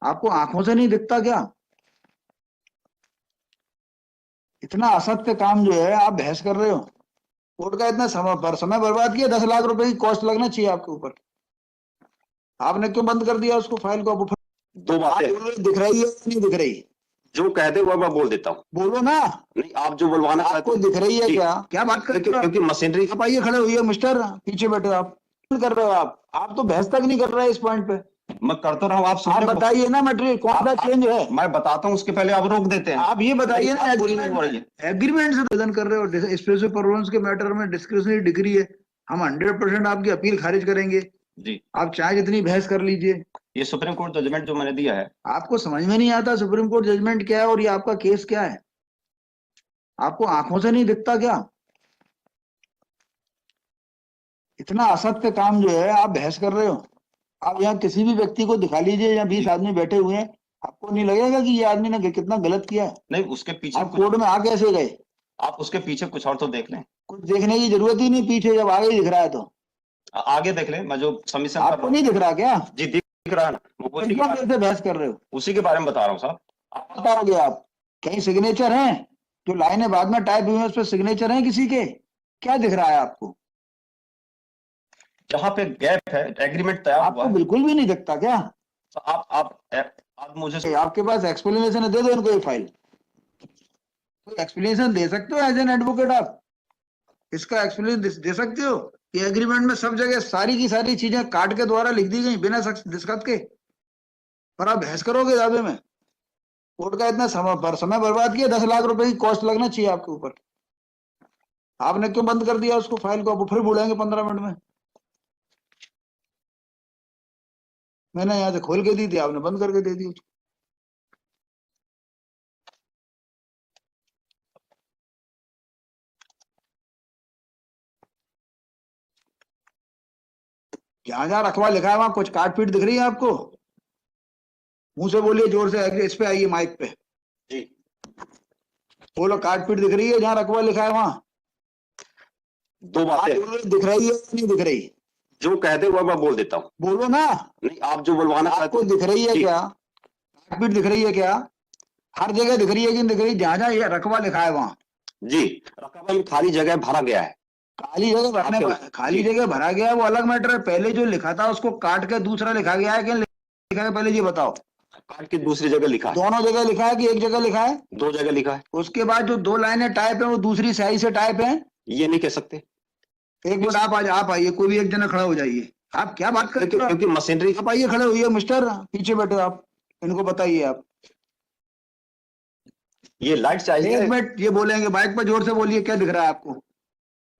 आपको आंखों से नहीं दिखता क्या? इतना असत्य काम जो है आप बहस कर रहे हो। कोर्ट का इतना समय बर्बाद किया, 10 लाख रुपए की कॉस्ट लगना चाहिए आपके ऊपर। आपने क्यों बंद कर दिया उसको, फाइल को? दो बातें दिख रही है नहीं दिख रही? जो कहते वो मैं बोल देता हूँ। बोलो ना। नहीं, आप जो बुलवाना चाहते आपको दिख रही है क्या? क्या बात कर रहे हो? क्योंकि मशीनरी आप आइए, खड़े होइए मिस्टर, पीछे बैठे आप कर रहे हो। आप तो बहस तक नहीं कर रहे इस पॉइंट पे। मैं करता रहा हूँ, आप बताइए ना मटेरियल कौन सा चेंज है। मैं बताता हूँ, उसके पहले आप रोक देते हैं। आप ये बताइए ना, एग्रीमेंट से आवेदन कर रहे हो, स्पेशल परफॉर्मेंस के मैटर में डिस्क्रिशनरी डिग्री है, हम 100% आपकी अपील खारिज करेंगे जी। आप चाहे जितनी बहस कर लीजिए। ये सुप्रीम कोर्ट जजमेंट जो मैंने दिया है, आपको समझ में नहीं आता सुप्रीम कोर्ट जजमेंट क्या है और ये आपका केस क्या है? आपको आंखों से नहीं दिखता क्या? इतना असत्य काम जो है आप बहस कर रहे हो। आप यहाँ किसी भी व्यक्ति को दिखा लीजिए, यहाँ 20 आदमी बैठे हुए हैं, आपको नहीं लगेगा कि ये आदमी ने कितना गलत किया है? नहीं, उसके पीछे आप कोर्ट में आ कैसे गए? आप उसके पीछे कुछ और तो देख लें। कुछ देखने की जरूरत ही नहीं, पीछे जब आगे दिख रहा है तो आगे देख लें। मैं जो सबमिशन आपको नहीं दिख रहा क्या? जी दिख रहा है ना, वो बहस कर रहे हो, उसी के बारे में बता रहा हूँ साहब। आप बता रहे हो आप कहीं सिग्नेचर हैं? जो लाइनें बाद में टाइप हुई हैं उस पर सिग्नेचर हैं किसी के? क्या दिख रहा है आपको? जहाँ पे गैप है, एग्रीमेंट तैयार आपको बिल्कुल भी नहीं दिखता क्या? तो आप मुझे आपके पास एक्सप्लेनेशन है, दे दो इनको ये फाइल। कोई एक्सप्लेनेशन दे सकते हो एज एन एडवोकेट? आप इसका एक्सप्लेनेशन दे सकते हो कि एग्रीमेंट में सब जगह सारी की सारी चीजें काट के द्वारा लिख दी गई बिना दस्तखत के, पर आप बहस करोगे दावे में? कोर्ट का इतना समय बर्बाद किया, 10 लाख रुपए की कॉस्ट लगना चाहिए आपके ऊपर। आपने क्यों बंद कर दिया उसको, फाइल को? फिर बुलाएंगे 15 मिनट में। मैंने यहाँ से खोल के दी थी, आपने बंद करके दे दी उसको। जहां जहां रखवा लिखा है वहां कुछ काट पीट दिख रही है आपको? मुंह से बोलिए जोर से, इस पे आइए माइक पे जी बोलो, काट पीट दिख रही है जहां रखवा लिखा है वहां? दो बातें दिख रही है नहीं दिख रही? जो कहते वो मैं बोल देता हूँ। बोलो ना। नहीं, आप जो बुलवाना आपको दिख रही है क्या? काट पीट दिख रही है क्या? हर जगह दिख रही है कि नहीं दिख रही? जहां जहां ये रकबा लिखा है वहां जी रकबा में खाली जगह भरा गया है। खाली जगह भरा गया है वो अलग मैटर है। पहले जो लिखा था उसको काट के दूसरा लिखा गया है कि लिखा है? पहले ये बताओ। काट के दूसरी जगह लिखा है। दोनों जगह लिखा है कि एक जगह लिखा है? दो जगह लिखा है। उसके बाद जो 2 लाइनें टाइप है वो दूसरी स्याही से टाइप है? ये नहीं कह सकते। एक मिनट, आप आइए, कोई भी एक जना खड़ा हो जाइए। आप क्या बात कर रहे हो? क्योंकि मशीनरी। आप आइए, खड़े होइए मिस्टर, पीछे बैठे आप, इनको बताइए आप। ये लाइट चाहिए। एक मिनट, ये बोलेंगे माइक पर, जोर से बोलिए, क्या दिख रहा है आपको?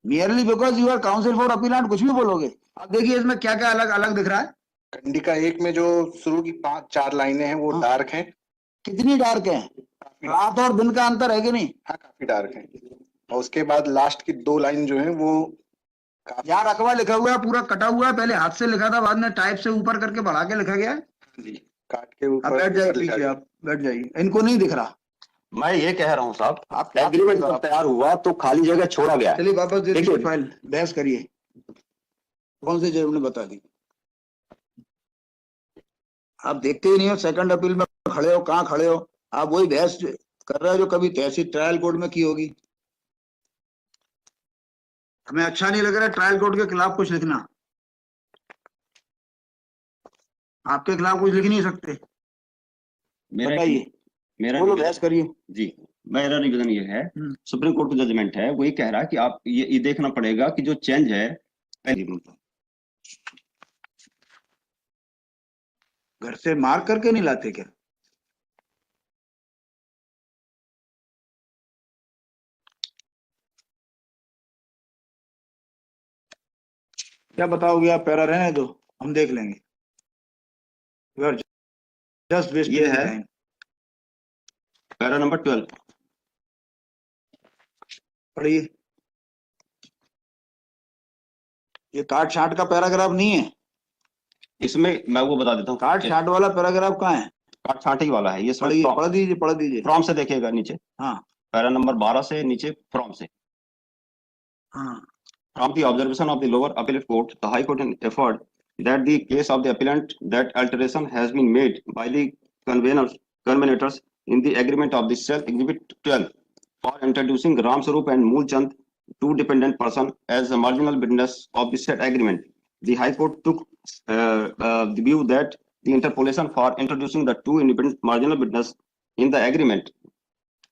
Merely because you are counsel for appellant, कुछ भी बोलोगे। अब देखिए इसमें क्या क्या अलग अलग दिख रहा है। खंडिका 1 में जो शुरू की 5-4 लाइनें हैं वो डार्क हैं। कितनी डार्क है? रात और दिन का अंतर है कि नहीं? हाँ, काफी डार्क है। और उसके बाद लास्ट की 2 लाइन जो है वो यहाँ रकबा लिखा हुआ है पूरा कटा हुआ है, पहले हाथ से लिखा था, बाद में टाइप से ऊपर करके बढ़ा के लिखा गया है जी, काट के ऊपर। बैठ जाइए पीछे, आप बैठ जाइए, इनको नहीं दिख रहा। मैं ये कह रहा हूँ साहब, आप एग्रीमेंट जब तैयार हुआ तो खाली जगह छोड़ा गया। चलिए वापस दे दीजिए फाइल, बहस करिए। कौन से जज ने बता दी? आप देखते ही नहीं हो, सेकंड अपील में खड़े हो, कहाँ खड़े हो आप? वही बहस कर रहे हो जो कभी तहसील ट्रायल कोर्ट में की होगी। हमें अच्छा नहीं लग रहा ट्रायल कोर्ट के खिलाफ कुछ लिखना। आपके खिलाफ कुछ लिख नहीं सकते, बताइए, बोलो, बहस करिए। जी, मेरा रिवीजन ये है, सुप्रीम कोर्ट का जजमेंट है, वही कह रहा है कि आप ये देखना पड़ेगा कि जो चेंज है। घर से मार करके नहीं लाते क्या? क्या बताओगे आप? पैरा रहने दो, हम देख लेंगे। जस्ट वेस्ट ये है पैरा नंबर 12, पढ़िए। ये काट छाट का पैराग्राफ नहीं है इसमें, मैं वो बता देता हूँ। काट छाट वाला पैराग्राफ कहाँ है? काट छाट ही वाला है ये। पढ़ दीजिए फ्रॉम से देखिएगा नीचे। हाँ, पैरा नंबर 12 से नीचे फ्रॉम से। हाँ। From the observation of the lower appellate court, the High Court inferred that the case of the appellant, that alteration has been made by the convenators in the agreement of the cell exhibit 12 for introducing Ram Sarup and Mool Chand, two dependent person, as a marginal witness of the said agreement. The High Court took the view that the interpolation for introducing the two independent marginal witness in the agreement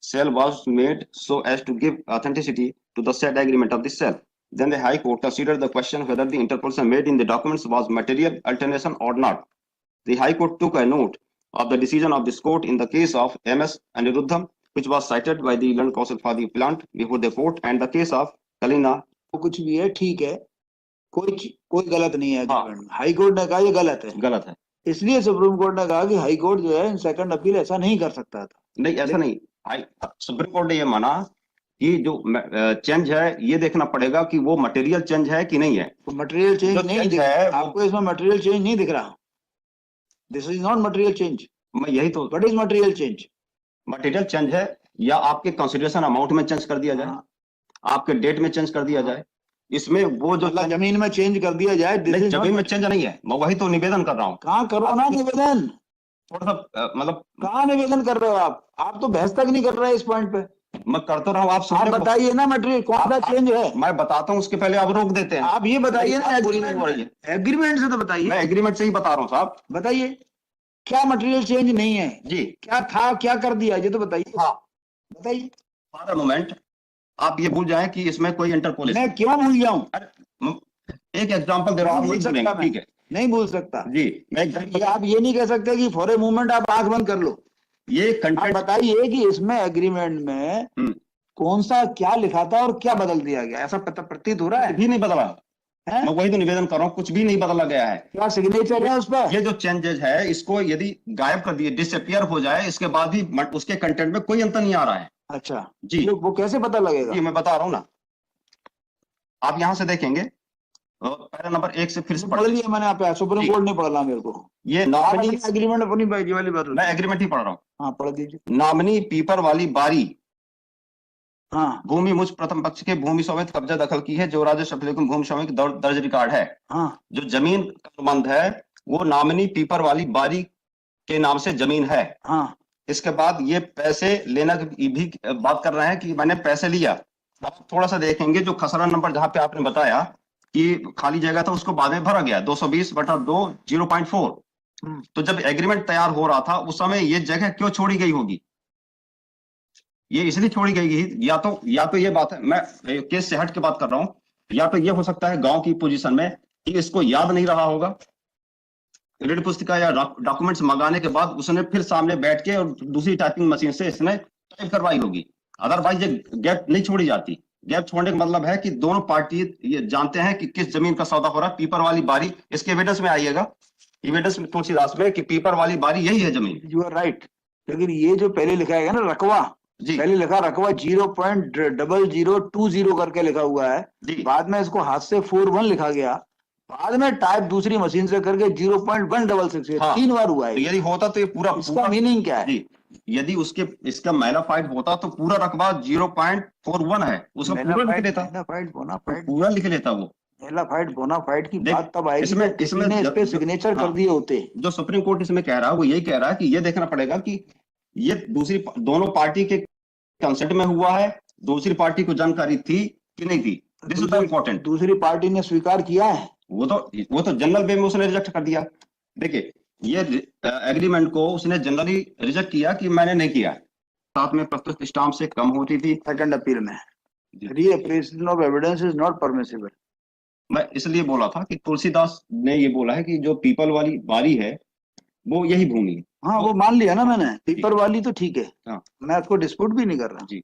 cell was made so as to give authenticity to the said agreement of the cell. Then the High Court considered the question whether the interpolation made in the documents was material alternation or not. The High Court took a note of the decision of this court in the case of MS Aniruddham, which was cited by the learned counsel for the appellant before the court, and the case of Kalina. कुछ भी है ठीक है, कोई गलत नहीं है agreement में। हाई कोर्ट ने कहा ये गलत है, इसलिए सुप्रीम कोर्ट ने कहा कि हाई कोर्ट जो है सेकंड अपील ऐसा नहीं कर सकता था। नहीं, ऐसा नहीं, सुप्रीम कोर्ट ने ये माना कि जो चेंज है ये देखना पड़ेगा कि वो मटेरियल चेंज है कि नहीं है। तो मटेरियल चेंज नहीं दिख रहा, आपको इसमें मटेरियल चेंज नहीं दिख रहा। This is not material change. मैं यही तो, what is material change? Material change है या आपके कंसिडरेशन अमाउंट में चेंज कर दिया जाए, आपके डेट में चेंज कर दिया जाए, इसमें वो जो जमीन में चेंज कर दिया जाए। जमीन में चेंज नहीं है, मैं वही तो निवेदन कर रहा हूँ। कहाँ करो ना निवेदन, थोड़ा सा मतलब कहाँ निवेदन कर रहे हो आप तो बहस तक नहीं कर रहे इस पॉइंट पे। मैं करता रहा हूँ, आप बताइए ना मटेरियल कौन सा चेंज है। मैं बताता हूँ, उसके पहले आप रोक देते हैं। आप ये बताइए ना, एग्रीमेंट से तो बताइए। मैं एग्रीमेंट से ही बता रहा हूँ साहब। बताइए क्या मटेरियल चेंज नहीं है जी, क्या था, क्या कर दिया, ये तो बताइए। हाँ बताइए। फॉर अ मोमेंट आप ये भूल जाएं कि इसमें कोई इंटरपोलेशन। मैं क्यों भूल जाऊं? एक एग्जांपल दे रहा हूँ, ठीक है, नहीं भूल सकता जी। आप ये नहीं कह सकते कि फॉर ए मोमेंट आप आंख बंद कर लो। ये कंटेंट बताइए कि इसमें एग्रीमेंट में कौन सा क्या लिखा था और क्या बदल दिया गया, ऐसा प्रतीत हो रहा है? भी नहीं बदला है? मैं वही तो निवेदन कर रहा हूँ, कुछ भी नहीं बदला गया है। क्या सिग्नेचर है उस पर? ये जो चेंजेस है इसको यदि गायब कर दिए, डिसअपियर हो जाए, इसके बाद भी उसके कंटेंट में कोई अंतर नहीं आ रहा है। अच्छा जी, वो कैसे पता लगेगा? जी मैं बता रहा हूँ ना, आप यहाँ से देखेंगे पैरा नंबर 1 से फिर से पढ़ लिया मैंने, आप सुप्रीम कोर्ट नहीं पढ़ना मेरे को। ये नॉमिनी एग्रीमेंट अपनी बाजी वाली बात, मैं एग्रीमेंट ही पढ़ रहा हूँ। हाँ पढ़ दीजिए। नॉमिनी पीपर वाली बारी, हाँ भूमि मुझ प्रथम पक्ष के भूमि समेत कब्जा दखल की है, जो राज्य शब्द भूमि समेत दर्ज रिकॉर्ड है। हाँ जो जमीन का संबंध है वो नॉमिनी पीपर वाली बारी के नाम से जमीन है। हाँ इसके बाद ये पैसे लेना की भी बात कर रहे हैं कि मैंने पैसे लिया। आप थोड़ा सा देखेंगे जो खसरा नंबर जहां पे आपने बताया कि खाली जगह था उसको बाद में भरा गया 220/2 0.4। तो जब एग्रीमेंट तैयार हो रहा था उस समय ये जगह क्यों छोड़ी गई होगी? ये इसलिए छोड़ी गई या तो ये बात है, मैं केस से हट के बात कर रहा हूँ, या तो ये हो सकता है गांव की पोजीशन में कि इसको याद नहीं रहा होगा, रीड पुस्तिका या डॉक्यूमेंट्स मंगाने के बाद उसने फिर सामने बैठ के और दूसरी टाइपिंग मशीन से इसने टाइप करवाई होगी। अदरवाइज ये गैप नहीं छोड़ी जाती। गैप छोड़ने का मतलब है कि दोनों पार्टी ये जानते हैं कि किस जमीन का सौदा हो रहा है। पीपर वाली बारी, इसके एविडेंस में आइएगा, एविडेंस में तुलसीदास में कि पीपर वाली बारी यही है जमीन। यू आर राइट, लेकिन ये जो पहले लिखा है ना रकवा, जी पहले लिखा रकवा 0.0020 करके लिखा हुआ है, बाद में इसको हाथ से 41 लिखा गया, बाद में टाइप दूसरी मशीन से करके 0.166। हाँ, 3 बार हुआ है। तो यदि होता तो ये पूरा इसका मीनिंग क्या है? जी, यदि इसका मैलाफाइड होता तो पूरा रकबा 0.41 है, उसको पूरा लिख लेता, पूरा लिख लेता। वो मैलाफाइड बोनाफाइड की बात तब आएगी इसमें इस पे सिग्नेचर कर दिए होते। जो सुप्रीम कोर्ट इसमें कह रहा है वो यही कह रहा है कि ये देखना पड़ेगा कि ये दोनों पार्टी के कंसेंट में हुआ है, दूसरी पार्टी को जानकारी थी कि नहीं थी। This is important. दूसरी पार्टी ने स्वीकार किया है, वो तो जनरल वे में उसने रिजेक्ट कर दिया। देखिए ये एग्रीमेंट को उसने जनरली रिजेक्ट किया कि मैंने नहीं किया, साथ में प्रस्तुत स्टाम्प से कम होती थी। सेकंड अपील में reappreciation of evidence is not permissible. मैं इसलिए बोला था कि तुलसीदास ने ये बोला है कि जो पीपल वाली बारी है वो यही भूमि है। हाँ वो मान लिया ना मैंने, पीपर वाली तो ठीक है। हाँ, मैं उसको डिस्प्यूट भी नहीं कर रहा। जी